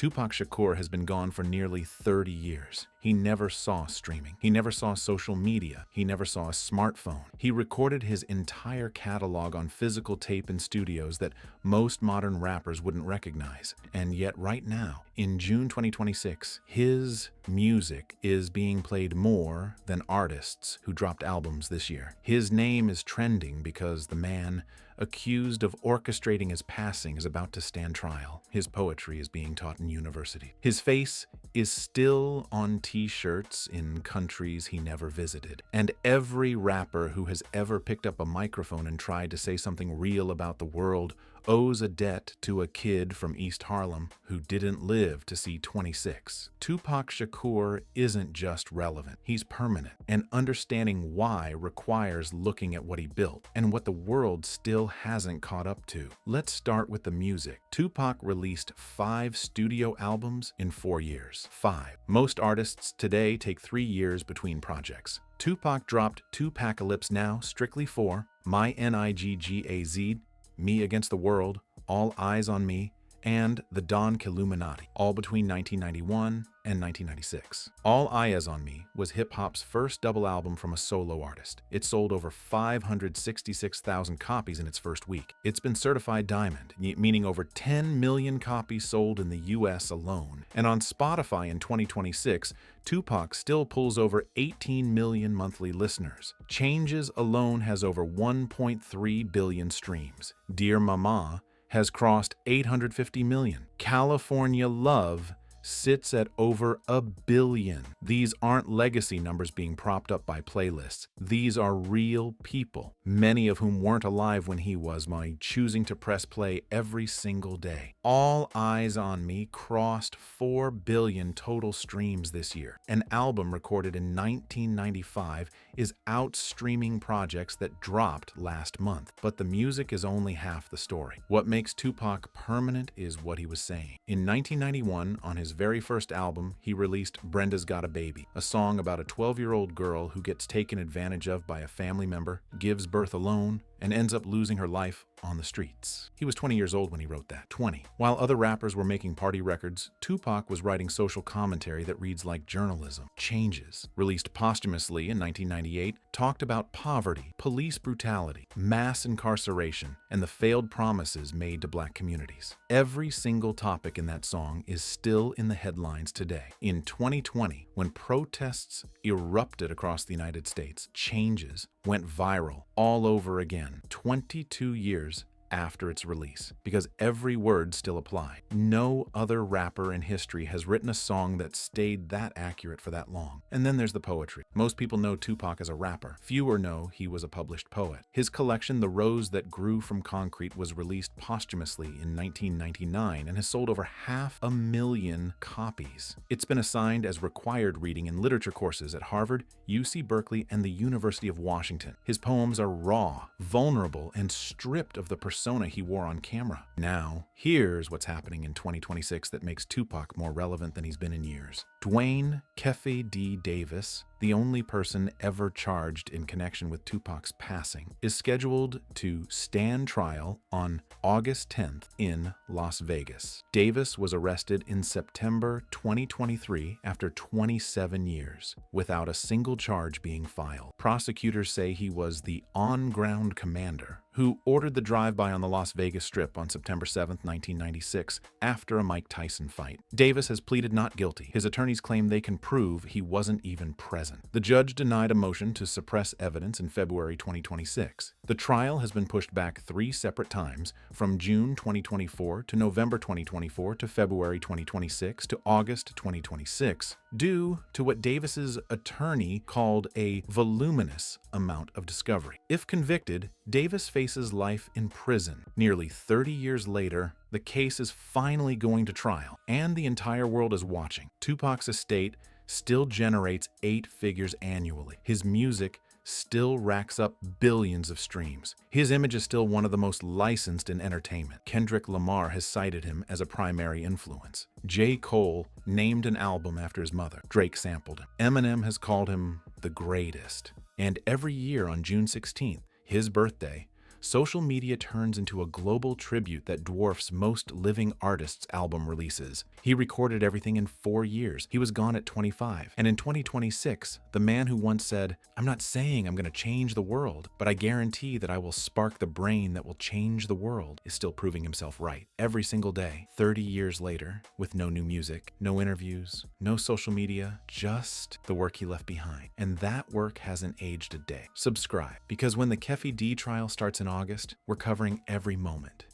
Tupac Shakur has been gone for nearly 30 years. He never saw streaming. He never saw social media. He never saw a smartphone. He recorded his entire catalog on physical tape in studios that most modern rappers wouldn't recognize. And yet right now, in June 2026, his music is being played more than artists who dropped albums this year. His name is trending because the man accused of orchestrating his passing is about to stand trial. His poetry is being taught in university. His face is still on t-shirts in countries he never visited. And every rapper who has ever picked up a microphone and tried to say something real about the world owes a debt to a kid from East Harlem who didn't live to see 26. Tupac Shakur isn't just relevant, he's permanent, and understanding why requires looking at what he built and what the world still hasn't caught up to. Let's start with the music. Tupac released 5 studio albums in 4 years. 5. Most artists today take 3 years between projects. Tupac dropped 2 Pacalypse Now, Strictly 4, My Niggaz, Me Against the World, All Eyes on Me, and The Don Killuminati, all between 1991 and 1996. All Eyes on Me was hip-hop's first double album from a solo artist. It sold over 566,000 copies in its first week. It's been certified diamond, meaning over 10 million copies sold in the US alone. And on Spotify in 2026, Tupac still pulls over 18 million monthly listeners. Changes alone has over 1.3 billion streams. Dear Mama has crossed 850 million. California Love sits at over 1 billion. These aren't legacy numbers being propped up by playlists. These are real people, many of whom weren't alive when he was, choosing to press play every single day. All Eyes on Me crossed 4 billion total streams this year. An album recorded in 1995 is outstreaming projects that dropped last month. But the music is only half the story. What makes Tupac permanent is what he was saying. In 1991, on his very first album, he released Brenda's Got a Baby, a song about a 12-year-old girl who gets taken advantage of by a family member, gives birth alone, and ends up losing her life on the streets. He was 20 years old when he wrote that. 20. While other rappers were making party records, Tupac was writing social commentary that reads like journalism. Changes, released posthumously in 1998, talked about poverty, police brutality, mass incarceration, and the failed promises made to black communities. Every single topic in that song is still in the headlines today. In 2020, when protests erupted across the United States, Changes went viral all over again, 22 years after its release, because every word still applied. No other rapper in history has written a song that stayed that accurate for that long. And then there's the poetry. Most people know Tupac as a rapper. Fewer know he was a published poet. His collection, The Rose That Grew from Concrete, was released posthumously in 1999 and has sold over 500,000 copies. It's been assigned as required reading in literature courses at Harvard, UC Berkeley, and the University of Washington. His poems are raw, vulnerable, and stripped of the persona he wore on camera. Now, here's what's happening in 2026 that makes Tupac more relevant than he's been in years. Dwayne Kefe D. Davis, the only person ever charged in connection with Tupac's passing, is scheduled to stand trial on August 10th in Las Vegas. Davis was arrested in September 2023 after 27 years, without a single charge being filed. Prosecutors say he was the on-ground commander who ordered the drive-by on the Las Vegas Strip on September 7, 1996, after a Mike Tyson fight. Davis has pleaded not guilty. His attorneys claim they can prove he wasn't even present. The judge denied a motion to suppress evidence in February 2026. The trial has been pushed back 3 separate times, from June 2024 to November 2024 to February 2026 to August 2026, due to what Davis's attorney called a voluminous amount of discovery. If convicted, Davis faces life in prison. Nearly 30 years later, the case is finally going to trial, and the entire world is watching. Tupac's estate still generates 8 figures annually. His music still racks up billions of streams. His image is still one of the most licensed in entertainment. Kendrick Lamar has cited him as a primary influence. J. Cole named an album after his mother. Drake sampled him. Eminem has called him the greatest. And every year on June 16th, his birthday, social media turns into a global tribute that dwarfs most living artists' album releases. He recorded everything in 4 years. He was gone at 25. And in 2026, the man who once said, "I'm not saying I'm going to change the world, but I guarantee that I will spark the brain that will change the world," is still proving himself right every single day, 30 years later, with no new music, no interviews, no social media, just the work he left behind. And that work hasn't aged a day. Subscribe, because when the Keffe D trial starts in August, we're covering every moment.